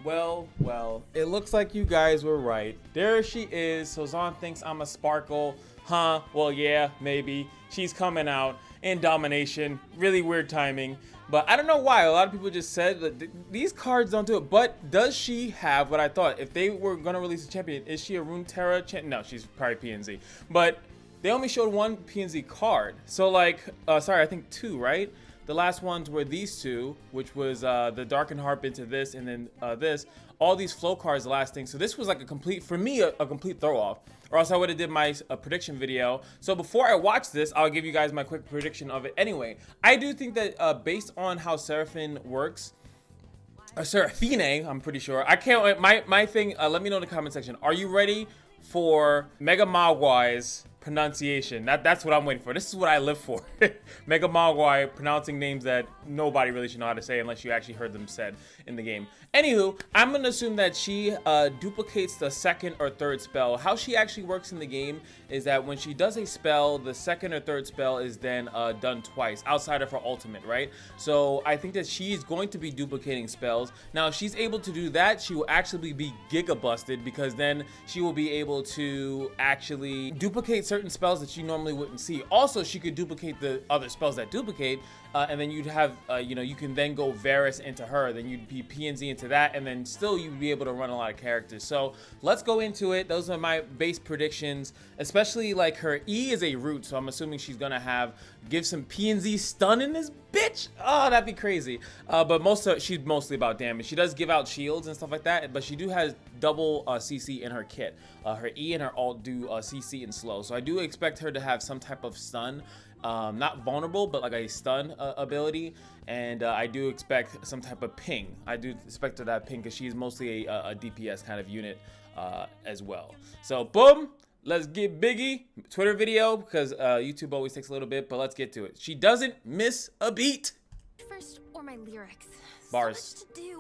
Well. It looks like you guys were right. There she is. So Zon thinks I'm a sparkle. Huh? Well, yeah, maybe. She's coming out in domination. Really weird timing. But I don't know why. A lot of people just said that these cards don't do it. But does she have what I thought? If they were going to release a champion, is she a Runeterra champion? No, she's probably PNZ. But they only showed one PNZ card. So like, sorry, I think two, right? The last ones were these two, which was the Darkened Harp into this, and then this. All these flow cards, the last thing. So this was like a complete, for me, a complete throw off. Or else I would have did my prediction video. So before I watch this, I'll give you guys my quick prediction of it. Anyway, I do think that based on how Seraphine works, or SERAPHINE, I'm pretty sure. I can't wait. My thing, let me know in the comment section. Are you ready for Mega Mogwai's pronunciation? That's what I'm waiting for. This is what I live for. Mega Mogwai pronouncing names that nobody really should know how to say unless you actually heard them said in the game. Anywho, I'm gonna assume that she duplicates the second or third spell. How she actually works in the game is that when she does a spell, the second or third spell is then done twice outside of her ultimate, right? So I think that she's going to be duplicating spells. Now, if she's able to do that, she will actually be giga busted, because then she will be able to actually duplicate certain spells that you normally wouldn't see. Also, she could duplicate the other spells that duplicate, and then you'd have, you know, you can then go Varus into her, then you'd be PNZ into that, and then still you'd be able to run a lot of characters. So let's go into it. Those are my base predictions, especially like her E is a root, so I'm assuming she's gonna give some PNZ stun in this bitch. Oh, that'd be crazy. But she's mostly about damage. She does give out shields and stuff like that, but she has double CC in her kit. Her E and her ult do CC and slow, so I do expect her to have some type of stun. Not vulnerable, but like a stun ability, and I do expect some type of ping. I do expect her to have ping because she's mostly a DPS kind of unit as well. So boom, let's get Biggie Twitter video, because YouTube always takes a little bit, but let's get to it. She doesn't miss a beat. First, or my lyrics. Bars. So much to do.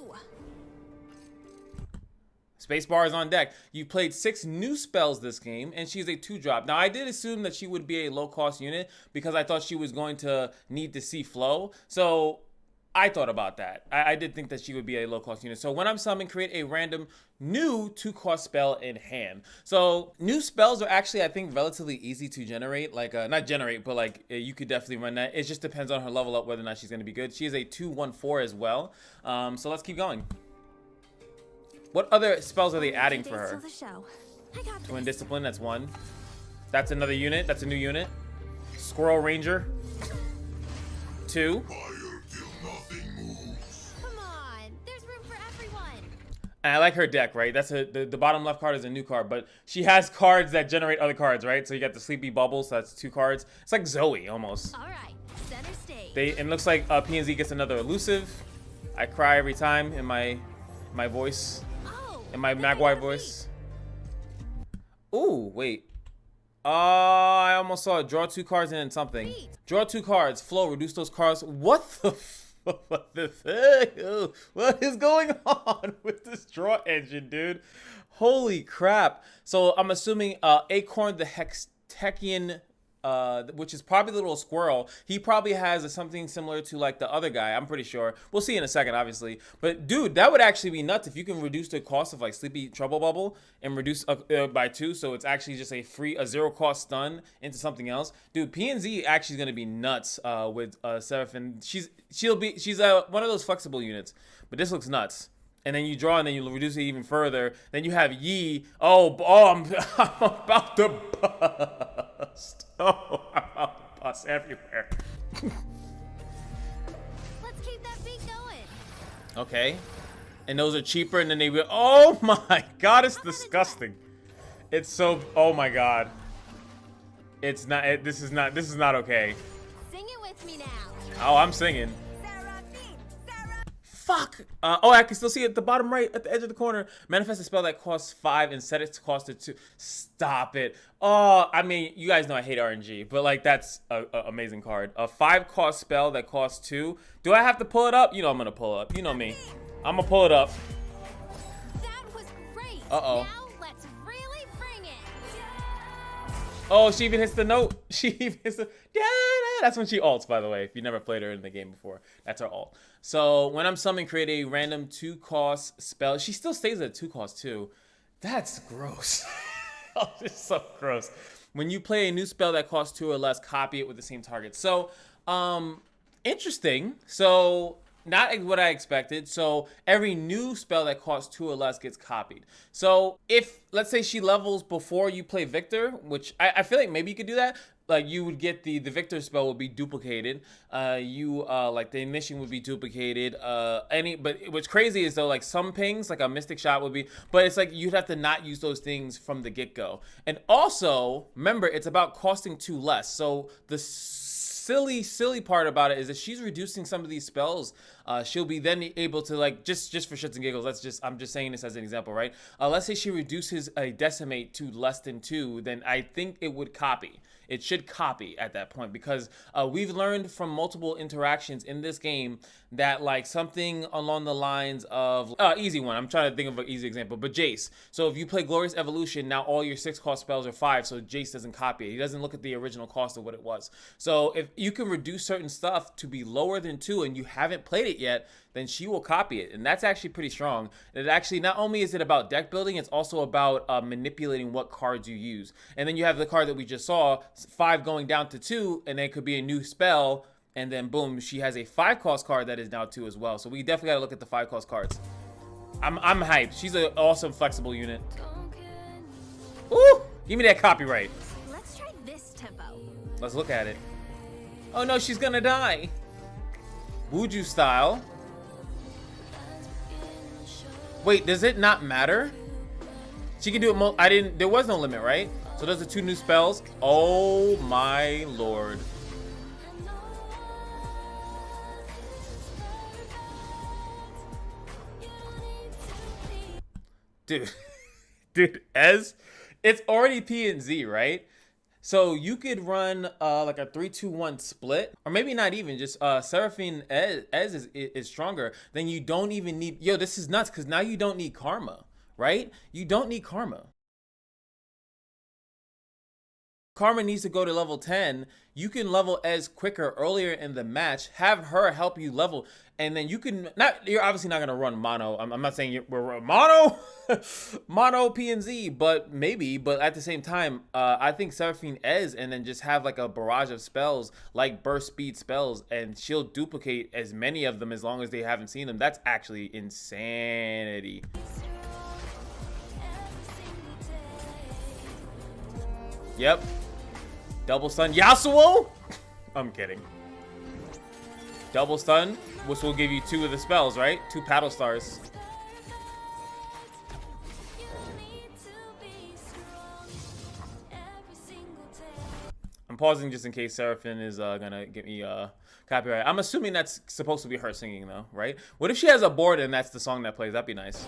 Spacebar is on deck. You played 6 new spells this game, and she's a 2-drop. Now, I did assume that she would be a low-cost unit because I thought she was going to need to see flow. So I thought about that. I did think that she would be a low-cost unit. So when I'm summoning, create a random new 2-cost spell in hand. So new spells are actually, I think, relatively easy to generate. Like, not generate, but like you could definitely run that. It just depends on her level up whether or not she's going to be good. She is a 2/1/4 as well. So let's keep going. What other spells are they adding for her? Twin Discipline, that's 1. That's another unit. That's a new unit. Squirrel Ranger. 2. Come on, there's room for everyone. And I like her deck, right? That's the bottom left card is a new card, but she has cards that generate other cards, right? So you got the Sleepy Bubble, so that's 2 cards. It's like Zoe almost. All right, center stage. And it looks like PNZ gets another elusive. I cry every time in my voice. In my Magwai voice. Ooh, wait. I almost saw it. Draw 2 cards and then something. Draw 2 cards. Flow, reduce those cards. What the what the heck? What is going on with this draw engine, dude? Holy crap. So I'm assuming Acorn the Hextechian, which is probably the little squirrel. He probably has something similar to like the other guy. I'm pretty sure. We'll see in a second, obviously. But dude, that would actually be nuts if you can reduce the cost of like Sleepy Trouble Bubble and reduce by 2, so it's actually just a 0-cost stun into something else. Dude, PNZ actually is gonna be nuts with Seraphine. She's one of those flexible units, but this looks nuts. And then you draw, and then you reduce it even further. Then you have Yi. Oh, I'm about to bust. Oh, I'm about to bust everywhere. Let's keep that beat going. Okay. And those are cheaper, and then they will. Oh my God, it's disgusting. It's so. Oh my God. It's not. This is not okay. Sing it with me now. Oh, I'm singing. Fuck! Oh, I can still see it at the bottom right, at the edge of the corner. Manifest a spell that costs 5 and set it to cost it 2. Stop it. Oh, I mean, you guys know I hate RNG, but like that's an amazing card. A 5-cost spell that costs 2. Do I have to pull it up? You know I'm gonna pull it up. You know me. I'm gonna pull it up. That was great. Uh-oh. Now let's really bring it. Oh, she even hits the note. She even hits the. That's when she ults, by the way. If you never played her in the game before, that's her ult. So when I'm summoning, create a random 2-cost spell. She still stays at 2 cost too. That's gross. Oh, it's so gross. When you play a new spell that costs 2 or less, copy it with the same target. So, interesting. So, not what I expected. So, every new spell that costs 2 or less gets copied. So, if, let's say she levels before you play Victor, which I feel like maybe you could do that. Like, you would get the Victor spell would be duplicated. Like, the ignition would be duplicated. But what's crazy is, though, like, some pings, like a Mystic Shot would be, but it's like you'd have to not use those things from the get-go. And also, remember, it's about costing 2 less. So, the silly part about it is that she's reducing some of these spells. She'll be then able to, like, just for shits and giggles, I'm just saying this as an example, right? Let's say she reduces a decimate to less than 2, then I think it would copy. It should copy at that point, because we've learned from multiple interactions in this game that, like, something along the lines of easy one. I'm trying to think of an easy example, but Jace. So if you play Glorious Evolution, now all your 6-cost spells are 5, so Jace doesn't copy it. He doesn't look at the original cost of what it was. So if you can reduce certain stuff to be lower than 2 and you haven't played it yet, then she will copy it, and that's actually pretty strong. It actually, not only is it about deck building, it's also about manipulating what cards you use. And then you have the card that we just saw, 5 going down to 2, and it could be a new spell, and then boom, she has a 5-cost card that is now 2 as well. So we definitely gotta look at the 5-cost cards. I'm hyped. She's an awesome flexible unit. Ooh, give me that copyright. Let's try this tempo. Let's look at it. Oh no, she's gonna die. Wuju style. Wait, does it not matter? She can do it. There was no limit, right? So those are 2 new spells. Oh my lord. Dude, it's already P and Z, right? So you could run like a 3-2-1 split, or maybe not even, just SERAPHINE Ez is stronger. Then you don't even need, yo, this is nuts, because now you don't need Karma, right? You don't need Karma. Karma needs to go to level 10. You can level Ez quicker earlier in the match, have her help you level, and then you can, you're obviously not gonna run mono. I'm not saying we're mono, mono P and Z, but maybe, but at the same time, I think SERAPHINE Ez, and then just have like a barrage of spells, like burst speed spells, and she'll duplicate as many of them as long as they haven't seen them. That's actually insanity. Yep. Double stun Yasuo? I'm kidding. Double stun, which will give you 2 of the spells, right? 2 paddle stars. I'm pausing just in case SERAPHINE is gonna get me copyright. I'm assuming that's supposed to be her singing though, right? What if she has a board and that's the song that plays? That'd be nice.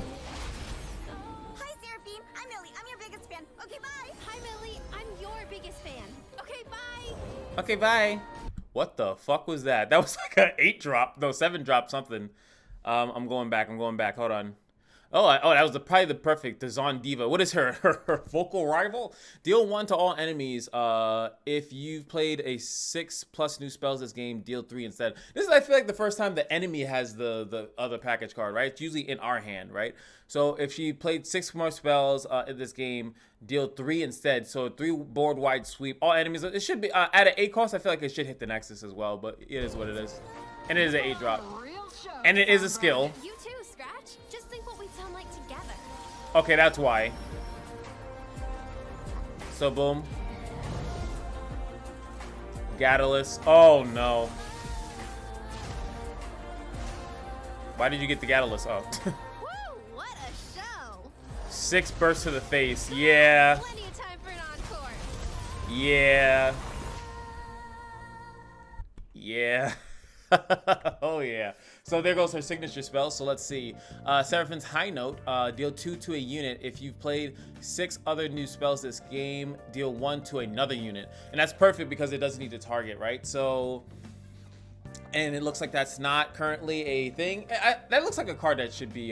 Hi, Seraphine. I'm Millie. I'm your biggest fan. Okay, bye. Hi, Millie. I'm your biggest fan. Okay, bye. Okay, bye. What the fuck was that? That was like an 8-drop, no, 7-drop something. I'm going back. Hold on. Oh, that was probably the perfect Zon Diva. What is her vocal rival? Deal 1 to all enemies. If you've played a 6+ new spells this game, deal 3 instead. This is, I feel like, the first time the enemy has the other package card, right? It's usually in our hand, right? So if she played 6 more spells in this game, deal 3 instead. So 3 board wide sweep. All enemies. It should be at an 8 cost. I feel like it should hit the Nexus as well, but it is what it is. And it is an 8-drop. And it is a skill. You too, Scratch. Just think what we sound like together. Okay, that's why. So boom. Catalyst. Oh no. Why did you get the Catalyst? Oh. Woo! What a show! 6 bursts to the face. Yeah. Plenty of time for an encore. Yeah. Yeah. Oh yeah. So there goes her signature spell. So let's see. Seraphine's High Note. Deal 2 to a unit. If you've played 6 other new spells this game, deal 1 to another unit. And that's perfect because it doesn't need to target, right? So, and it looks like that's not currently a thing. That looks like a card that should be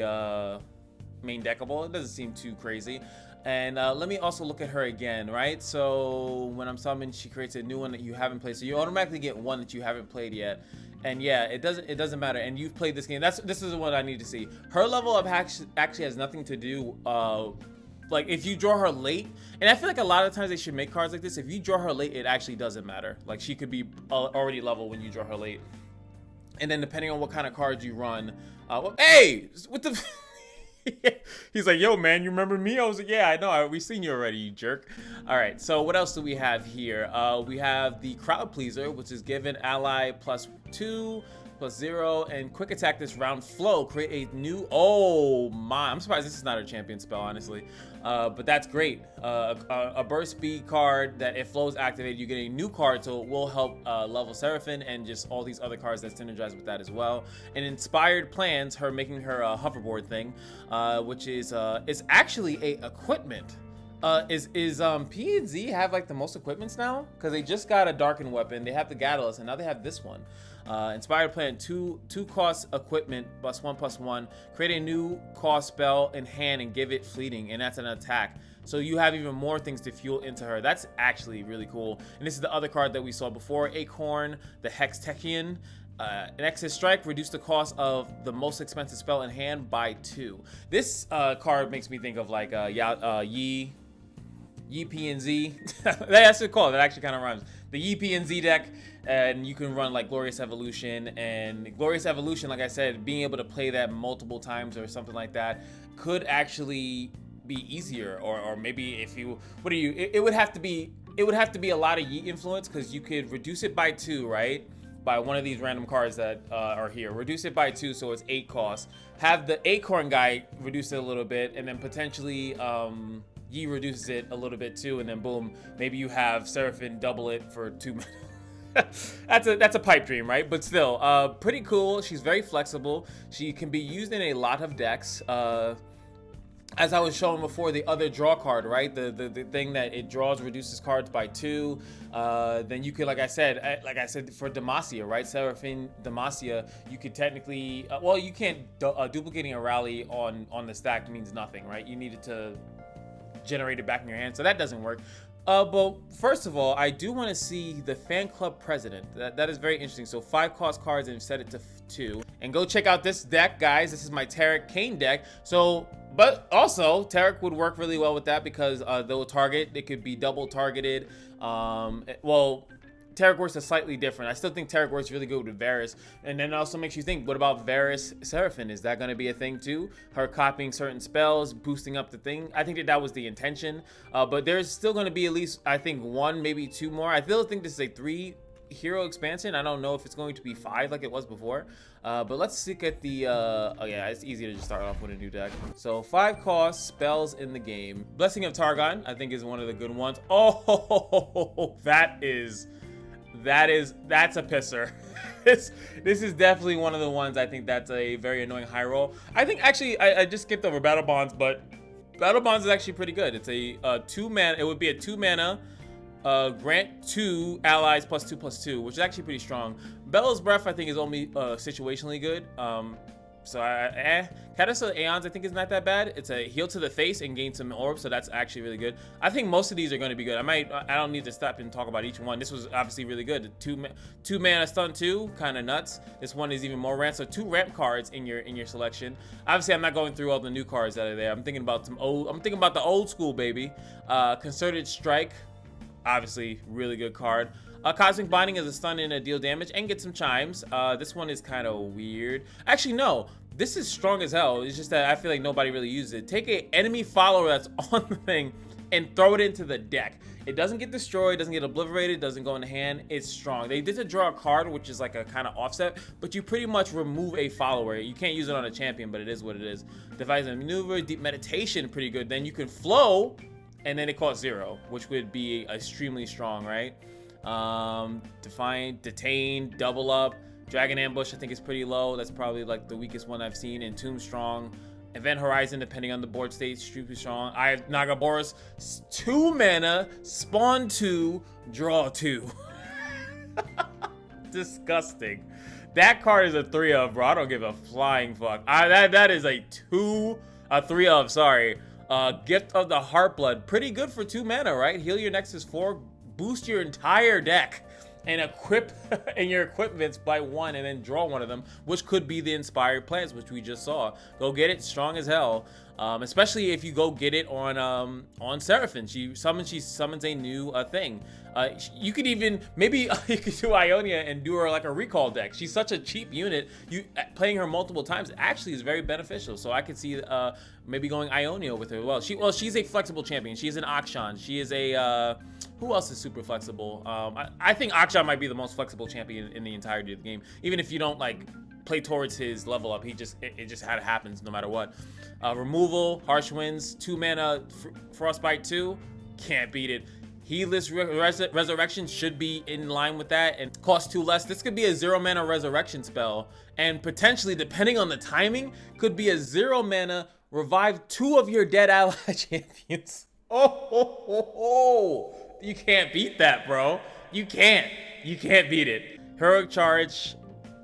main deckable. It doesn't seem too crazy. And let me also look at her again, right? So when I'm summoned, she creates a new one that you haven't played. So you automatically get one that you haven't played yet. And yeah, it doesn't matter. And you've played this game. This is what I need to see. Her level up actually has nothing to do. Like if you draw her late, and I feel like a lot of times they should make cards like this. If you draw her late, it actually doesn't matter. Like she could be already level when you draw her late. And then depending on what kind of cards you run, hey, what the. He's like, yo, man, you remember me? I was like, yeah, I know. We've seen you already, you jerk. All right, so what else do we have here? We have the Crowd Pleaser, which is given ally +2, +0, and quick attack this round. Flow, create a new, oh my, I'm surprised this is not a champion spell, honestly. But that's great. A burst speed card that if Flow is activated, you get a new card, so it will help level Seraphine and just all these other cards that synergize with that as well. And Inspired Plans, her making her hoverboard thing, which is actually a equipment. Is P&Z have like the most equipments now? Because they just got a darkened weapon, they have the Catalyst, and now they have this one. Inspired Plan, two cost equipment, +1/+1. Create a new cost spell in hand and give it fleeting, and that's an attack. So you have even more things to fuel into her. That's actually really cool. And this is the other card that we saw before, Acorn, the Hextechian. An excess strike, reduce the cost of the most expensive spell in hand by 2. This card makes me think of like Yi P&Z. That's the call. That actually kind of rhymes. The Yi P&Z deck, and you can run like Glorious Evolution. And Glorious Evolution, like I said, being able to play that multiple times or something like that could actually be easier. Or maybe if you, it would have to be a lot of Yi influence, because you could reduce it by 2, right? By one of these random cards that are here. Reduce it by 2, so it's 8 costs. Have the Acorn guy reduce it a little bit, and then potentially Yi reduces it a little bit too, and then boom, maybe you have Seraphine double it for 2 minutes. That's a pipe dream, right? But still, pretty cool. She's very flexible. She can be used in a lot of decks. As I was showing before, the other draw card, right? The thing that it draws reduces cards by 2. Then you could, like I said for Demacia, right? Seraphine Demacia, you could technically, well, you can't, duplicating a rally on the stack means nothing, right? You need it to generate it back in your hand, so that doesn't work. But first of all, I do want to see the fan club president. That is very interesting. So 5 cost cards and set it to 2. And go check out this deck, guys. This is my Tarek Kane deck. So, but also Tarek would work really well with that, because they'll target. It could be double targeted. Well, Tarek works is slightly different. I still think Tarek works really good with Varus. And then it also makes you think, what about Varus Seraphine? Is that going to be a thing too? Her copying certain spells, boosting up the thing. I think that was the intention. But there's still going to be at least, I think, 1, maybe 2 more. I still think this is a 3 hero expansion. I don't know if it's going to be 5 like it was before. But let's look at the, oh yeah, it's easy to just start off with a new deck. So 5 cost spells in the game. Blessing of Targon, I think, is one of the good ones. Oh, that's a pisser. This is definitely one of the ones. I think that's a very annoying high roll. I think actually I just skipped over Battle Bonds, but Battle Bonds is actually pretty good. It's a 2 mana. It would be a 2 mana. Grant 2 allies +2/+2, which is actually pretty strong. Bellow's Breath, I think, is only situationally good. So Cataclysm Aeons, I think, is not that bad. It's a heal to the face and gain some orbs, so that's actually really good. I think most of these are going to be good. I don't need to stop and talk about each one. This was obviously really good. 2 mana stun 2, kind of nuts. This one is even more ramp. So 2 ramp cards in your selection. Obviously, I'm not going through all the new cards that are there. I'm thinking about the old school, baby. Concerted Strike, obviously really good card. Cosmic Binding is a stun and a deal damage and get some chimes. This one is kind of weird. Actually, no. This is strong as hell. It's just that I feel like nobody really uses it. Take an enemy follower that's on the thing and throw it into the deck. It doesn't get destroyed, doesn't get obliterated, doesn't go in the hand. It's strong. They did to draw a card, which is like a kind of offset, but you pretty much remove a follower. You can't use it on a champion, but it is what it is. Devise a maneuver, deep meditation, pretty good. Then you can flow, and then it costs 0, which would be extremely strong, right? Define, detain, double up. Dragon Ambush, I think, is pretty low. That's probably like the weakest one I've seen. And Tomb Strong. Event Horizon, depending on the board state, super strong. I have Nagaboros, 2 mana, spawn 2, draw 2. Disgusting. That card is a 3 of, bro. I don't give a flying fuck. That is a 3 of, sorry. Gift of the Heartblood, pretty good for 2 mana, right? Heal your Nexus 4, boost your entire deck, and equip in your equipments by 1, and then draw one of them, which could be the Inspired Plants, which we just saw. Go get it, strong as hell. Especially if you go get it on Seraphine. She summons a new thing. You could even, maybe you could do Ionia and do her like a recall deck. She's such a cheap unit. Playing her multiple times actually is very beneficial. So I could see maybe going Ionia with her. Well, she's a flexible champion. She's an Akshan. She is a who else is super flexible? I think Akshan might be the most flexible champion in the entirety of the game. Even if you don't like play towards his level up, it just happens no matter what. Removal, Harsh Winds, 2 mana Frostbite 2, can't beat it. Heedless Resurrection should be in line with that and cost 2 less. This could be a 0 mana resurrection spell, and potentially, depending on the timing, could be a 0 mana revive 2 of your dead ally champions. Oh, you can't beat that, bro. You can't beat it. Heroic Charge,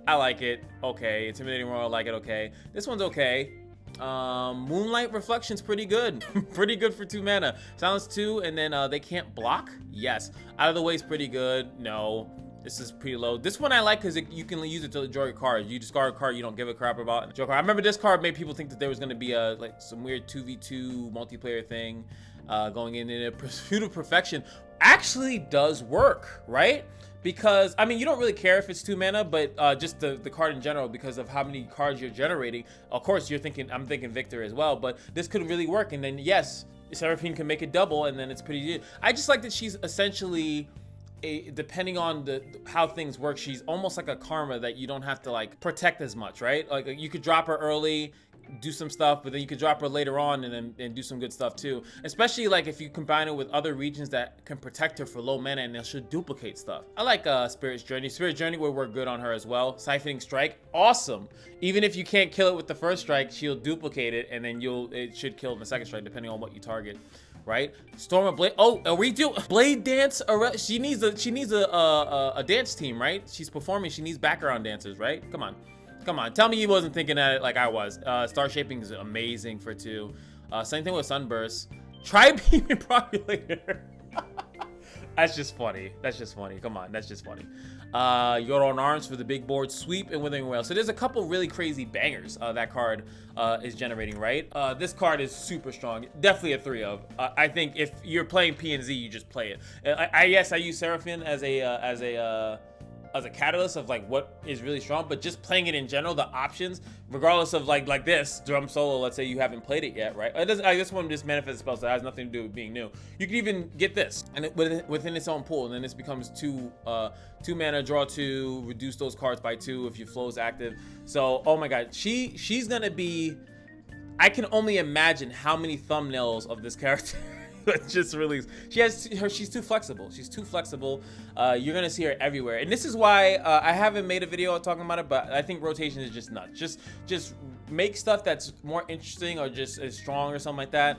I like it. Okay. Intimidating Roar, I like it. Okay. This one's okay. Moonlight Reflection's pretty good. Pretty good for 2 mana. Silence 2, and then they can't block? Yes. Out of the Way is pretty good. No. This is pretty low. This one I like because you can use it to draw your cards. You discard a card you don't give a crap about. Joker. I remember this card made people think that there was going to be like some weird 2v2 multiplayer thing going in. And Pursuit of Perfection actually does work, right? Because, I mean, you don't really care if it's 2 mana, but just the card in general, because of how many cards you're generating. Of course, I'm thinking Victor as well, but this could really work. And then, yes, Seraphine can make it double, and then it's pretty good. I just like that she's essentially, depending on how things work, she's almost like a Karma that you don't have to, like, protect as much, right? Like, you could drop her early, do some stuff, but then you could drop her later on and do some good stuff too, especially like if you combine it with other regions that can protect her for low mana, and they should duplicate stuff. I like Spirit's Journey would work good on her as well. Siphoning Strike, awesome. Even if you can't kill it with the first strike, she'll duplicate it, and then it should kill in the second strike depending on what you target, right? Storm of Blade. Oh, are we do Blade Dance? She needs a dance team, right? She's performing, she needs background dancers, right? Come on, tell me you wasn't thinking at it like I was. Star Shaping is amazing for 2. Same thing with Sunburst. Tri-Beam and Propulator. That's just funny. Come on, that's just funny. You're on Arms for the big board sweep and Withering Wail. So there's a couple really crazy bangers that card is generating, right? This card is super strong. Definitely a 3 of. I think if you're playing P and Z, you just play it. Yes, I use Seraphine as a catalyst of like what is really strong, but just playing it in general, the options, regardless of like this drum solo, let's say you haven't played it yet, right? This one just manifests spells that has nothing to do with being new. You can even get this and within its own pool, and then this becomes 2 mana, draw 2, reduce those cards by 2 if your flow is active. So oh my god, she's gonna be, I can only imagine how many thumbnails of this character just released. She's too flexible. You're gonna see her everywhere, and this is why I haven't made a video talking about it, but I think rotation is just nuts. Just make stuff that's more interesting or just as strong or something like that.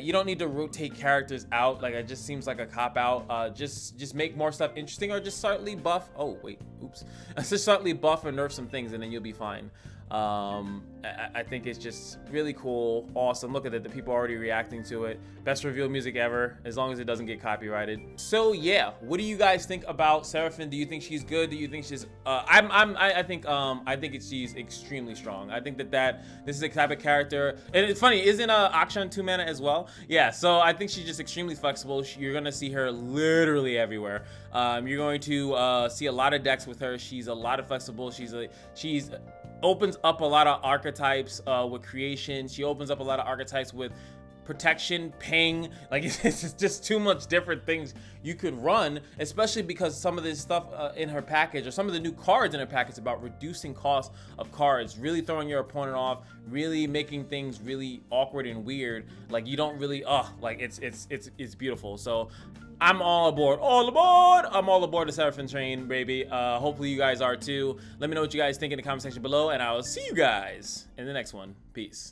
You don't need to rotate characters out. Like, it just seems like a cop out. Just make more stuff interesting, or just slightly buff. Oh wait, oops. Just slightly buff or nerf some things, and then you'll be fine. I think it's just really cool, awesome. Look at it, the people are already reacting to it. Best reveal music ever, as long as it doesn't get copyrighted. So yeah, what do you guys think about Seraphine? Do you think she's good? Do you think she's I think she's extremely strong. I think that this is a type of character, and it's funny, isn't Akshan 2 mana as well? Yeah, so I think she's just extremely flexible. You're gonna see her literally everywhere. You're going to see a lot of decks with her. She's a lot of flexible. She's opens up a lot of archetypes with creation. She opens up a lot of archetypes with protection, ping. Like, it's just too much different things you could run, especially because some of this stuff in her package, or some of the new cards in her package, about reducing cost of cards, really throwing your opponent off, really making things really awkward and weird. Like, you don't really like, it's beautiful. So I'm all aboard. I'm all aboard the Seraphine train, baby. Hopefully you guys are too. Let me know what you guys think in the comment section below, and I will see you guys in the next one. Peace.